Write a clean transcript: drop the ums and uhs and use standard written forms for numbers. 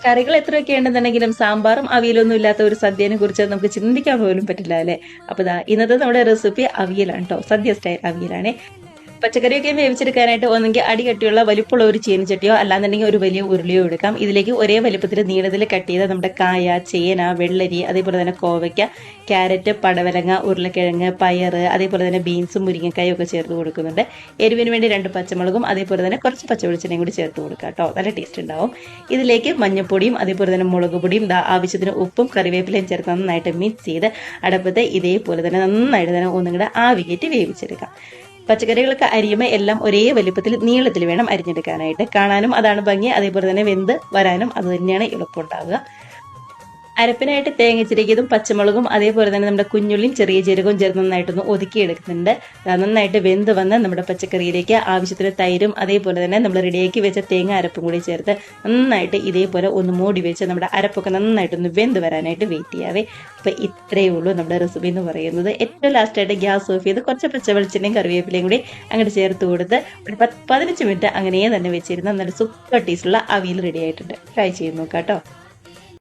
കറികൾ എത്രയൊക്കെ ഉണ്ടെന്നുണ്ടെങ്കിലും സാമ്പാറും അവിയലൊന്നും ഇല്ലാത്ത ഒരു സദ്യനെ കുറിച്ച് നമുക്ക് ചിന്തിക്കാൻ പോലും പറ്റില്ല അല്ലെ. അപ്പൊ ഇന്നത്തെ നമ്മുടെ റെസിപ്പി അവിയലാണ് കേട്ടോ, സദ്യ സ്റ്റൈൽ അവിയലാണ്. പച്ചക്കറിയൊക്കെ വേവിച്ചെടുക്കാനായിട്ട് ഒന്നെങ്കിൽ അടികട്ടിയുള്ള വലിപ്പമുള്ള ഒരു ചീനച്ചട്ടിയോ അല്ലാന്നുണ്ടെങ്കിൽ ഒരു വലിയ ഉരുളിയോ എടുക്കാം. ഇതിലേക്ക് ഒരേ വലിപ്പത്തിൽ നീളത്തിൽ കട്ട് ചെയ്ത നമ്മുടെ കായ, ചേന, വെള്ളരി, അതേപോലെ തന്നെ കോവയ്ക്ക, ക്യാരറ്റ്, പടവലങ്ങ, ഉരുളക്കിഴങ്ങ്, പയർ, അതേപോലെ തന്നെ ബീൻസും മുരിങ്ങക്കായും ഒക്കെ ചേർത്ത് കൊടുക്കുന്നുണ്ട്. എരിവിന് വേണ്ടി 2 പച്ചമുളകും അതേപോലെ തന്നെ കുറച്ച് പച്ചവെളിച്ചെണ്ണയും കൂടി ചേർത്ത് കൊടുക്കുക കേട്ടോ, നല്ല ടേസ്റ്റ് ഉണ്ടാവും. ഇതിലേക്ക് മഞ്ഞൾപ്പൊടിയും അതേപോലെ തന്നെ മുളക് പൊടിയും ആവശ്യത്തിന് ഉപ്പും കറിവേപ്പിലയും ചേർത്ത് നന്നായിട്ട് മിക്സ് ചെയ്ത് അടുപ്പത്ത് ഇതേപോലെ തന്നെ നന്നായിട്ട് തന്നെ ഒന്നും കൂടെ ആവി കയറ്റി വേവിച്ചെടുക്കാം. പച്ചക്കറികളൊക്കെ അരിയുമ്പോൾ എല്ലാം ഒരേ വലിപ്പത്തിൽ നീളത്തിൽ വേണം അരിഞ്ഞെടുക്കാനായിട്ട്. കാണാനും അതാണ് ഭംഗി, അതേപോലെ തന്നെ വെന്ത് വരാനും അത് തന്നെയാണ് എളുപ്പമുണ്ടാവുക. അരപ്പിനായിട്ട് തേങ്ങ ചിരകിയതും പച്ചമുളകും അതേപോലെ തന്നെ നമ്മുടെ കുഞ്ഞുള്ളിയും ചെറിയ ജീരകവും ചേർന്ന് നന്നായിട്ടൊന്ന് ഒതുക്കിയെടുക്കുന്നുണ്ട്. നന്നായിട്ട് വെന്ത് വന്ന് നമ്മുടെ പച്ചക്കറിയിലേക്ക് ആവശ്യത്തിന് തൈരും അതേപോലെ തന്നെ നമ്മൾ റെഡിയാക്കി വെച്ച തേങ്ങ അരപ്പും കൂടി ചേർത്ത് നന്നായിട്ട് ഇതേപോലെ ഒന്ന് മൂടി വെച്ച് നമ്മുടെ അരപ്പൊക്കെ നന്നായിട്ടൊന്ന് വെന്ത് വരാനായിട്ട് വെയിറ്റ് ചെയ്യാവേ. അപ്പോൾ ഇത്രയേ ഉള്ളൂ നമ്മുടെ റെസിപ്പി എന്ന് പറയുന്നത്. ഏറ്റവും ലാസ്റ്റായിട്ട് ഗ്യാസ് ഓഫ് ചെയ്ത് കുറച്ച് പച്ചവെളിച്ചെണ്ണയും കറിവേപ്പിലയും കൂടി അങ്ങോട്ട് ചേർത്ത് കൊടുത്ത് ഒരു 15 മിനിറ്റ് അങ്ങനെ തന്നെ വെച്ചിരുന്ന നല്ല സൂപ്പർ ടേസ്റ്റുള്ള അവിയൽ റെഡി ആയിട്ടുണ്ട്. ട്രൈ ചെയ്ത് നോക്കാം കേട്ടോ.